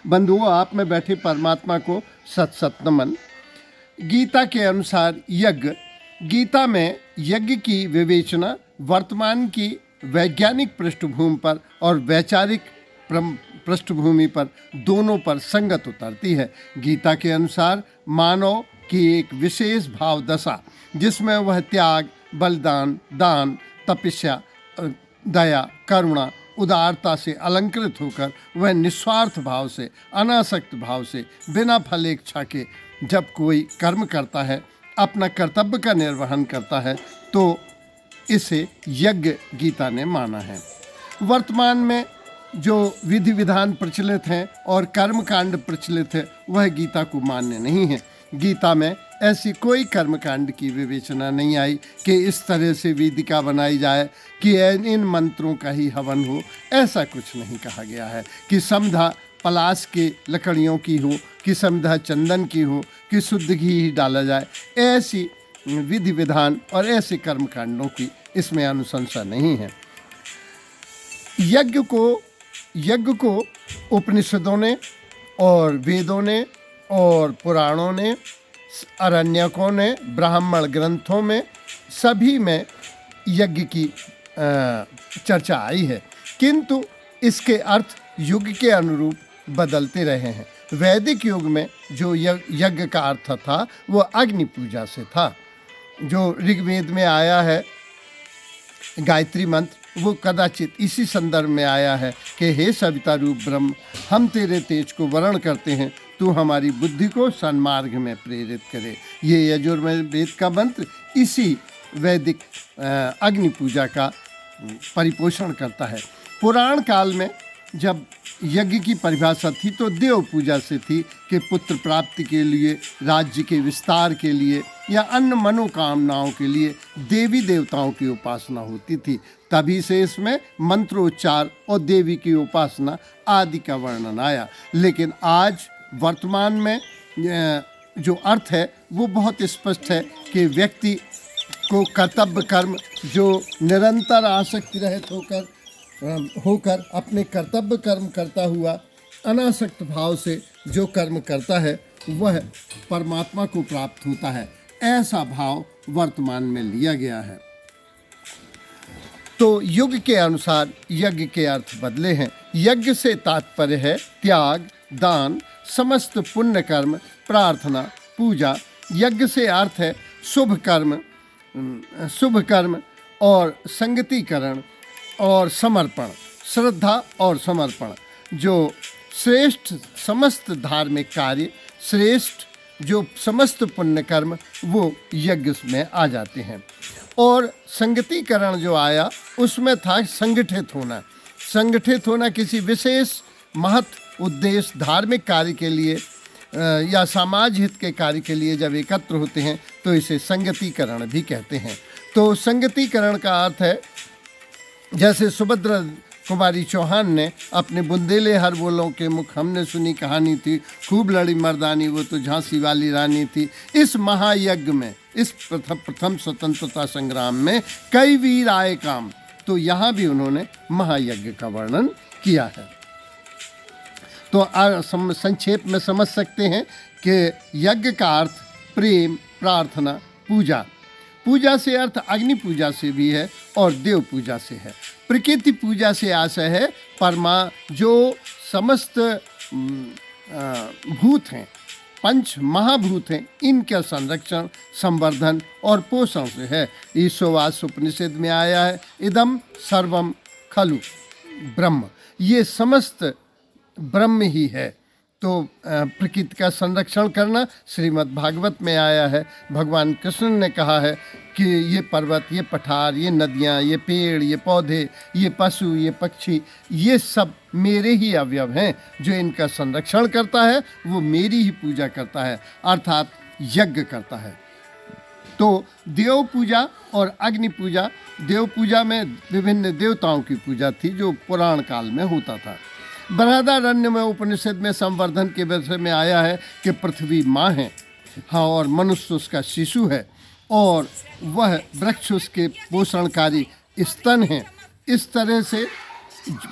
बंधुओं, आप में बैठे परमात्मा को सत सत नमन। गीता के अनुसार यज्ञ, गीता में यज्ञ की विवेचना वर्तमान की वैज्ञानिक पृष्ठभूमि पर और वैचारिक पृष्ठभूमि पर दोनों पर संगत उतरती है। गीता के अनुसार मानव की एक विशेष भाव दशा, जिसमें वह त्याग, बलिदान, दान, तपस्या, दया, करुणा, उदारता से अलंकृत होकर वह निस्वार्थ भाव से, अनासक्त भाव से, बिना फलेच्छा के जब कोई कर्म करता है, अपना कर्तव्य का निर्वहन करता है, तो इसे यज्ञ गीता ने माना है। वर्तमान में जो विधि विधान प्रचलित हैं और कर्मकांड प्रचलित है, वह गीता को मान्य नहीं है। गीता में ऐसी कोई कर्मकांड की विवेचना नहीं आई कि इस तरह से वेदिका बनाई जाए कि इन मंत्रों का ही हवन हो। ऐसा कुछ नहीं कहा गया है कि समधा पलाश के लकड़ियों की हो, कि समधा चंदन की हो, कि शुद्ध घी ही डाला जाए। ऐसी विधि विधान और ऐसे कर्मकांडों की इसमें अनुशंसा नहीं है। यज्ञ को उपनिषदों ने और वेदों ने और पुराणों ने, अरण्यकों ने, ब्राह्मण ग्रंथों में, सभी में यज्ञ की चर्चा आई है, किंतु इसके अर्थ युग के अनुरूप बदलते रहे हैं। वैदिक युग में जो यज्ञ का अर्थ था वो अग्नि पूजा से था। जो ऋग्वेद में आया है गायत्री मंत्र, वो कदाचित इसी संदर्भ में आया है कि हे सविता रूप ब्रह्म, हम तेरे तेज को वर्ण करते हैं, तू हमारी बुद्धि को सन्मार्ग में प्रेरित करे। ये यजुर्वेद का मंत्र इसी वैदिक अग्नि पूजा का परिपोषण करता है। पुराण काल में जब यज्ञ की परिभाषा थी तो देव पूजा से थी कि पुत्र प्राप्ति के लिए, राज्य के विस्तार के लिए या अन्य मनोकामनाओं के लिए देवी देवताओं की उपासना होती थी। तभी से इसमें मंत्रोच्चार और देवी की उपासना आदि का वर्णन आया। लेकिन आज वर्तमान में जो अर्थ है वो बहुत स्पष्ट है कि व्यक्ति को कर्तव्य कर्म जो निरंतर आसक्ति रहित होकर अपने कर्तव्य कर्म करता हुआ अनासक्त भाव से जो कर्म करता है वह परमात्मा को प्राप्त होता है। ऐसा भाव वर्तमान में लिया गया है। तो युग के अनुसार यज्ञ के अर्थ बदले हैं। यज्ञ से तात्पर्य है त्याग, दान, समस्त पुण्य कर्म, प्रार्थना, पूजा। यज्ञ से अर्थ है शुभ कर्म और संगतिकरण और समर्पण, श्रद्धा और समर्पण। जो श्रेष्ठ समस्त धार्मिक कार्य, श्रेष्ठ जो समस्त पुण्य कर्म, वो यज्ञ में आ जाते हैं। और संगतिकरण जो आया उसमें था संगठित होना किसी विशेष महत् उद्देश्य, धार्मिक कार्य के लिए या समाज हित के कार्य के लिए जब एकत्र होते हैं तो इसे संगतिकरण भी कहते हैं। तो संगतिकरण का अर्थ है, जैसे सुभद्रा कुमारी चौहान ने अपने बुंदेले हर बोलों के मुख हमने सुनी कहानी थी, खूब लड़ी मर्दानी वो तो झांसी वाली रानी थी। इस महायज्ञ में, इस प्रथम स्वतंत्रता संग्राम में कई वीर आए काम, तो यहाँ भी उन्होंने महायज्ञ का वर्णन किया है। तो संक्षेप में समझ सकते हैं कि यज्ञ का अर्थ प्रेम, प्रार्थना, पूजा से अर्थ अग्नि पूजा से भी है और देव पूजा से है। प्रकृति पूजा से आशय है जो समस्त भूत हैं, पंच महाभूत हैं, इनका संरक्षण, संवर्धन और पोषण से है। ईशोवास उपनिषद में आया है, इदम सर्वम खलु ब्रह्म, ये समस्त ब्रह्म ही है। तो प्रकृति का संरक्षण करना श्रीमद् भागवत में आया है। भगवान कृष्ण ने कहा है कि ये पर्वत, ये पठार, ये नदियाँ, ये पेड़, ये पौधे, ये पशु, ये पक्षी, ये सब मेरे ही अवयव हैं। जो इनका संरक्षण करता है वो मेरी ही पूजा करता है, अर्थात यज्ञ करता है। तो देव पूजा और अग्नि पूजा, देव पूजा में विभिन्न देवताओं की पूजा थी जो पुराण काल में होता था। बृहदारण्य में उपनिषद में संवर्धन के विषय में आया है कि पृथ्वी माँ है, हाँ, और मनुष्य उसका शिशु है और वह वृक्ष उसके पोषणकारी स्तन हैं। इस तरह से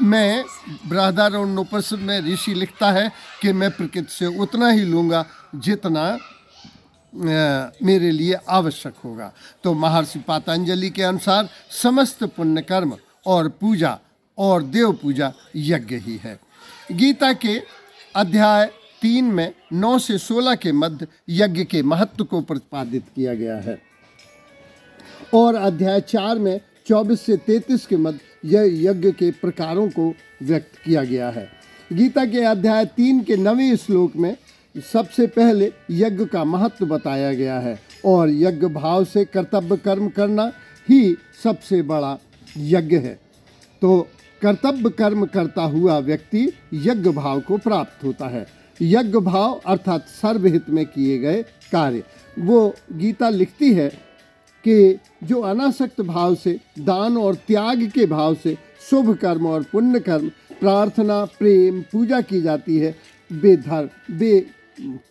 मैं बृहदारण्योपनिषद में ऋषि लिखता है कि मैं प्रकृति से उतना ही लूँगा जितना मेरे लिए आवश्यक होगा। तो महर्षि पातंजलि के अनुसार समस्त पुण्य कर्म और पूजा और देव पूजा यज्ञ ही है। गीता के अध्याय 3 में 9 से 16 के मध्य यज्ञ के महत्व को प्रतिपादित किया गया है और अध्याय 4 में 24 से 33 के मध्य यह यज्ञ के प्रकारों को व्यक्त किया गया है। गीता के अध्याय 3 के 9वें श्लोक में सबसे पहले यज्ञ का महत्व बताया गया है और यज्ञ भाव से कर्तव्य कर्म करना ही सबसे बड़ा यज्ञ है। तो कर्तव्य कर्म करता हुआ व्यक्ति यज्ञ भाव को प्राप्त होता है। यज्ञ भाव अर्थात सर्वहित में किए गए कार्य। वो गीता लिखती है कि जो अनासक्त भाव से, दान और त्याग के भाव से शुभ कर्म और पुण्य कर्म, प्रार्थना, प्रेम, पूजा की जाती है, वे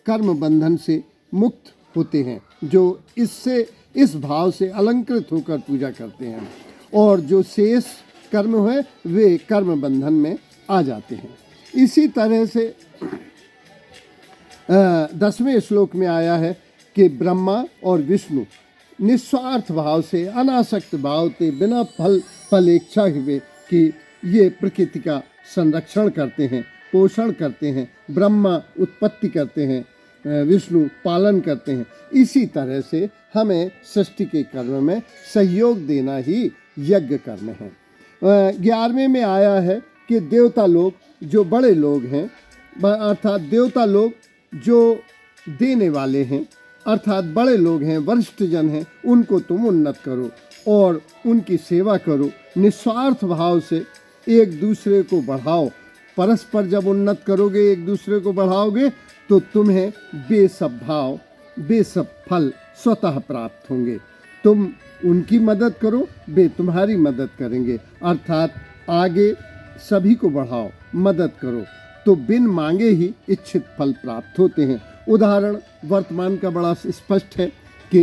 कर्म बंधन से मुक्त होते हैं, जो इस भाव से अलंकृत होकर पूजा करते हैं, और जो शेष कर्म है वे कर्म बंधन में आ जाते हैं। इसी तरह से 10वें श्लोक में आया है कि ब्रह्मा और विष्णु निस्वार्थ भाव से, अनासक्त भाव से, बिना फल इच्छा हुए कि ये प्रकृति का संरक्षण करते हैं, पोषण करते हैं। ब्रह्मा उत्पत्ति करते हैं, विष्णु पालन करते हैं। इसी तरह से हमें सृष्टि के कर्म में सहयोग देना ही यज्ञ कर्म है। 11वें में आया है कि देवता लोग जो बड़े लोग हैं, अर्थात देवता लोग जो देने वाले हैं, अर्थात बड़े लोग हैं, वरिष्ठ जन हैं, उनको तुम उन्नत करो और उनकी सेवा करो। निस्वार्थ भाव से एक दूसरे को बढ़ाओ। परस्पर जब उन्नत करोगे, एक दूसरे को बढ़ाओगे, तो तुम्हें बेसब भाव, बेसब फल स्वतः प्राप्त होंगे। तुम उनकी मदद करो, वे तुम्हारी मदद करेंगे। अर्थात आगे सभी को बढ़ाओ, मदद करो, तो बिन मांगे ही इच्छित फल प्राप्त होते हैं। उदाहरण वर्तमान का बड़ा स्पष्ट है कि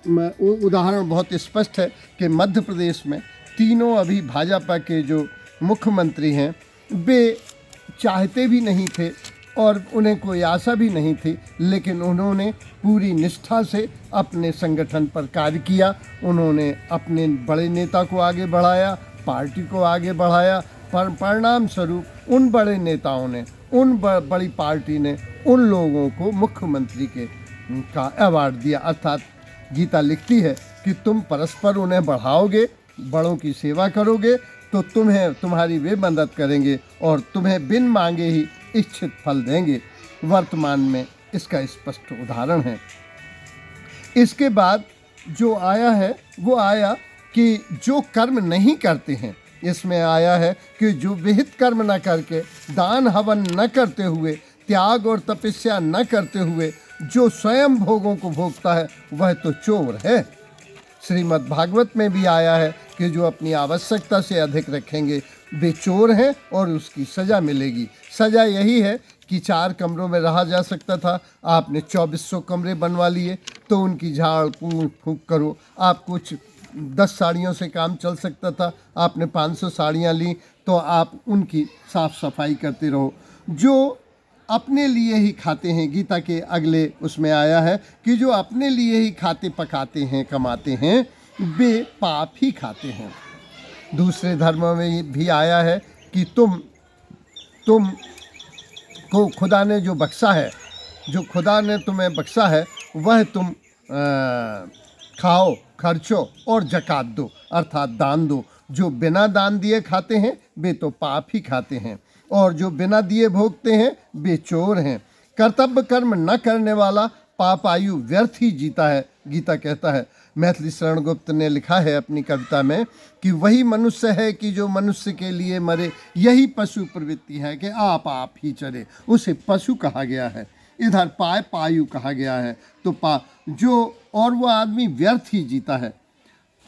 उदाहरण बहुत स्पष्ट है कि मध्य प्रदेश में तीनों अभी भाजपा के जो मुख्यमंत्री हैं, वे चाहते भी नहीं थे और उन्हें कोई आशा भी नहीं थी, लेकिन उन्होंने पूरी निष्ठा से अपने संगठन पर कार्य किया। उन्होंने अपने बड़े नेता को आगे बढ़ाया, पार्टी को आगे बढ़ाया। परिणाम स्वरूप उन बड़े नेताओं ने, उन बड़ी पार्टी ने उन लोगों को मुख्यमंत्री का अवार्ड दिया। अर्थात गीता लिखती है कि तुम परस्पर उन्हें बढ़ाओगे, बड़ों की सेवा करोगे, तो तुम्हारी वे मदद करेंगे और तुम्हें बिन मांगे ही इच्छित फल देंगे। वर्तमान में इसका स्पष्ट उदाहरण है। इसके बाद जो आया है वो आया कि जो कर्म नहीं करते हैं, इसमें आया है कि जो विहित कर्म न करके, दान हवन न करते हुए, त्याग और तपस्या न करते हुए जो स्वयं भोगों को भोगता है वह तो चोर है। श्रीमद् भागवत में भी आया है कि जो अपनी आवश्यकता से अधिक रखेंगे वे चोर हैं और उसकी सज़ा मिलेगी। सज़ा यही है कि 4 कमरों में रहा जा सकता था, आपने 2400 कमरे बनवा लिए, तो उनकी झाड़ फूंक करो। आप कुछ 10 साड़ियों से काम चल सकता था, आपने 500 साड़ियाँ ली, तो आप उनकी साफ सफाई करते रहो। जो अपने लिए ही खाते हैं, गीता के अगले उसमें आया है कि जो अपने लिए ही खाते पकाते हैं, कमाते हैं, वे पाप ही खाते हैं। दूसरे धर्मों में भी आया है कि तुम को खुदा ने जो बख्शा है, जो खुदा ने तुम्हें बख्शा है, वह तुम खाओ, खर्चो और ज़कात दो, अर्थात दान दो। जो बिना दान दिए खाते हैं वे तो पाप ही खाते हैं, और जो बिना दिए भोगते हैं वे चोर हैं। कर्तव्य कर्म न करने वाला पाप आयु व्यर्थ ही जीता है। गीता कहता है, मैथिली शरण गुप्त ने लिखा है अपनी कविता में कि वही मनुष्य है कि जो मनुष्य के लिए मरे, यही पशु प्रवृत्ति है कि आप ही चरे, उसे पशु कहा गया है। इधर पायु कहा गया है, तो और वो आदमी व्यर्थ ही जीता है।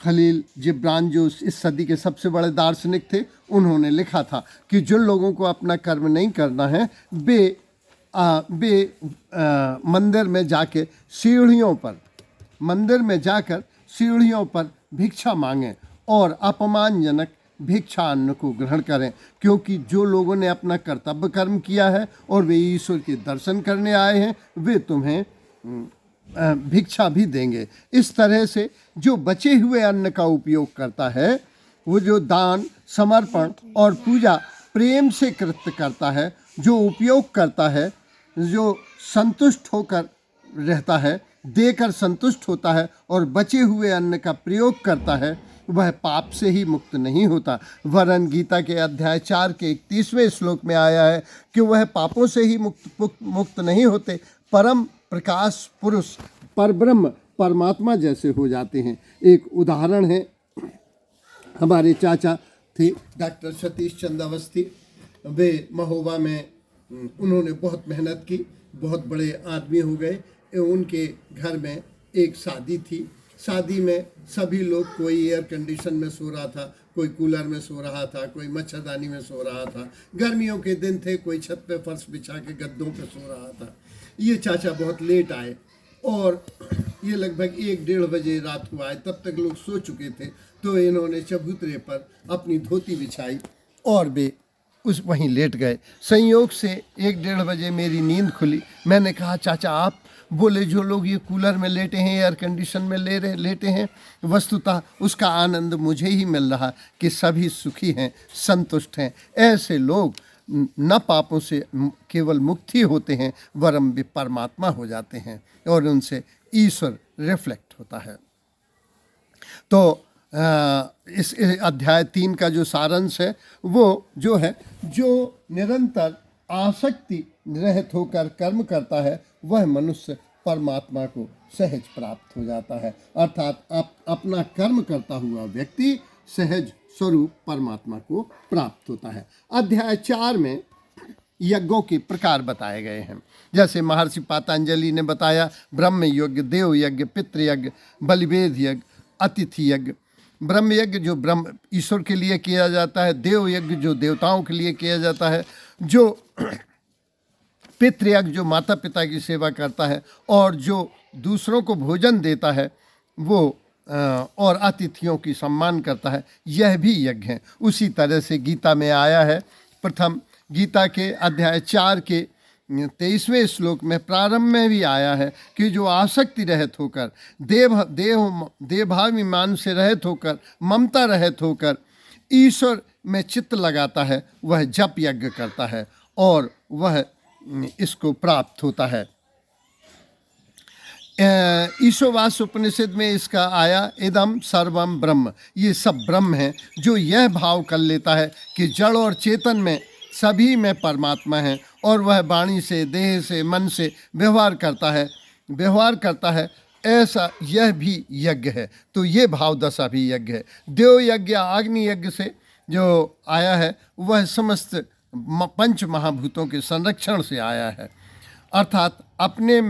खलील जिब्रान जो इस सदी के सबसे बड़े दार्शनिक थे, उन्होंने लिखा था कि जिन लोगों को अपना कर्म नहीं करना है वे मंदिर में जाके सीढ़ियों पर भिक्षा मांगें और अपमानजनक भिक्षा अन्न को ग्रहण करें, क्योंकि जो लोगों ने अपना कर्तव्य कर्म किया है और वे ईश्वर के दर्शन करने आए हैं, वे तुम्हें भिक्षा भी देंगे। इस तरह से जो बचे हुए अन्न का उपयोग करता है, वो जो दान, समर्पण और पूजा प्रेम से कृत्य करता है, जो उपयोग करता है, जो संतुष्ट होकर रहता है, देकर संतुष्ट होता है और बचे हुए अन्न का प्रयोग करता है, वह पाप से ही मुक्त नहीं होता, वरन गीता के अध्याय 4 के 31वें श्लोक में आया है कि वह पापों से ही मुक्त नहीं होते, परम प्रकाश पुरुष परब्रह्म परमात्मा जैसे हो जाते हैं। एक उदाहरण है, हमारे चाचा थे डॉक्टर सतीश चंद्र अवस्थी। वे महोबा में उन्होंने बहुत मेहनत की, बहुत बड़े आदमी हो गए। उनके घर में एक शादी थी। शादी में सभी लोग, कोई एयर कंडीशन में सो रहा था, कोई कूलर में सो रहा था, कोई मच्छरदानी में सो रहा था। गर्मियों के दिन थे, कोई छत पे फर्श बिछा के गद्दों पे सो रहा था। ये चाचा बहुत लेट आए और ये लगभग 1-1:30 बजे रात को आए। तब तक लोग सो चुके थे। तो इन्होंने चबूतरे पर अपनी धोती बिछाई और वे वहीं लेट गए। संयोग से 1-1:30 बजे मेरी नींद खुली। मैंने कहा, चाचा आप? बोले, जो लोग ये कूलर में लेटे हैं, एयर कंडीशन में लेटे हैं, वस्तुतः उसका आनंद मुझे ही मिल रहा कि सभी सुखी हैं, संतुष्ट हैं। ऐसे लोग न पापों से केवल मुक्ति होते हैं, वरम भी परमात्मा हो जाते हैं और उनसे ईश्वर रिफ्लेक्ट होता है। तो इस अध्याय 3 का जो सारांश है वो जो है, जो निरंतर आसक्ति रहित होकर कर्म करता है, वह मनुष्य परमात्मा को सहज प्राप्त हो जाता है। अर्थात अपना कर्म करता हुआ व्यक्ति सहज स्वरूप परमात्मा को प्राप्त होता है। अध्याय 4 में यज्ञों के प्रकार बताए गए हैं। जैसे महर्षि पातंजलि ने बताया, ब्रह्म यज्ञ, देव यज्ञ, पितृयज्ञ, बलिवेद यज्ञ, अतिथि यज्ञ। ब्रह्म यज्ञ जो ब्रह्म ईश्वर के लिए किया जाता है, देव यज्ञ जो देवताओं के लिए किया जाता है, जो पितृयज्ञ जो माता पिता की सेवा करता है और जो दूसरों को भोजन देता है वो, और अतिथियों की सम्मान करता है, यह भी यज्ञ है। उसी तरह से गीता में आया है। प्रथम गीता के अध्याय 4 के 23वें श्लोक में प्रारंभ में भी आया है कि जो आसक्ति रहित होकर, देवभाविमान से रहित होकर, ममता रहित होकर ईश्वर में चित्त लगाता है, वह जप यज्ञ करता है और वह इसको प्राप्त होता है। ईशोवास उपनिषद में इसका आया, इदम सर्वम ब्रह्म, ये सब ब्रह्म है। जो यह भाव कर लेता है कि जड़ और चेतन में सभी में परमात्मा है और वह वाणी से, देह से, मन से व्यवहार करता है, ऐसा यह भी यज्ञ है। तो ये भाव दशा भी यज्ञ है। देव यज्ञ अग्नि यज्ञ से जो आया है, वह समस्त पंच महाभूतों के संरक्षण से आया है। अर्थात अपने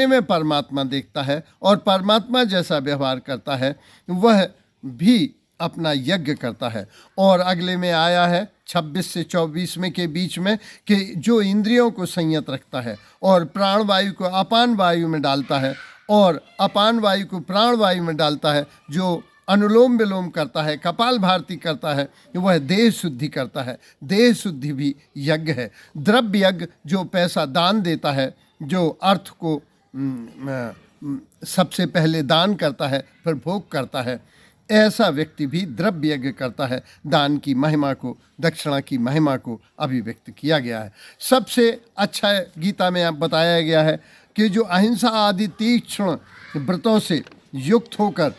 में परमात्मा देखता है और परमात्मा जैसा व्यवहार करता है, वह भी अपना यज्ञ करता है। और अगले में आया है 26 से 24 में के बीच में कि जो इंद्रियों को संयत रखता है और प्राणवायु को अपान वायु में डालता है और अपान वायु को प्राणवायु में डालता है, जो अनुलोम विलोम करता है, कपाल भारती करता है, वह देह शुद्धि करता है। देह शुद्धि भी यज्ञ है। द्रव्य यज्ञ जो पैसा दान देता है, जो अर्थ को सबसे पहले दान करता है फिर भोग करता है, ऐसा व्यक्ति भी द्रव्य यज्ञ करता है। दान की महिमा को, दक्षिणा की महिमा को अभिव्यक्त किया गया है। सबसे अच्छा गीता में बताया गया है कि जो अहिंसा आदि तीक्ष्ण व्रतों से युक्त होकर,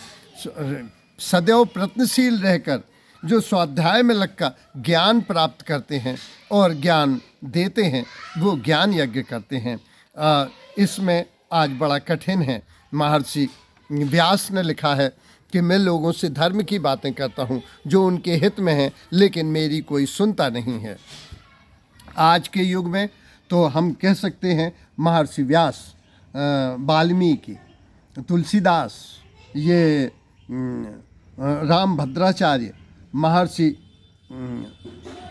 सदैव प्रयत्नशील रहकर, जो स्वाध्याय में लगकर ज्ञान प्राप्त करते हैं और ज्ञान देते हैं, वो ज्ञान यज्ञ करते हैं। इसमें आज बड़ा कठिन है। महर्षि व्यास ने लिखा है कि मैं लोगों से धर्म की बातें करता हूँ जो उनके हित में है, लेकिन मेरी कोई सुनता नहीं है। आज के युग में तो हम कह सकते हैं महर्षि व्यास, वाल्मीकि, तुलसीदास, ये राम भद्राचार्य, महर्षि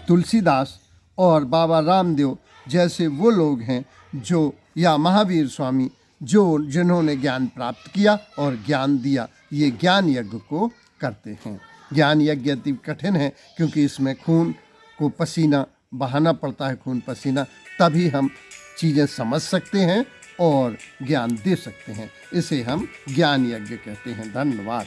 तुलसीदास और बाबा रामदेव जैसे वो लोग हैं जो, या महावीर स्वामी, जो जिन्होंने ज्ञान प्राप्त किया और ज्ञान दिया, ये ज्ञान यज्ञ को करते हैं। ज्ञान यज्ञ अति कठिन है, क्योंकि इसमें खून को पसीना बहाना पड़ता है, खून पसीना, तभी हम चीज़ें समझ सकते हैं और ज्ञान दे सकते हैं। इसे हम ज्ञान यज्ञ कहते हैं। धन्यवाद।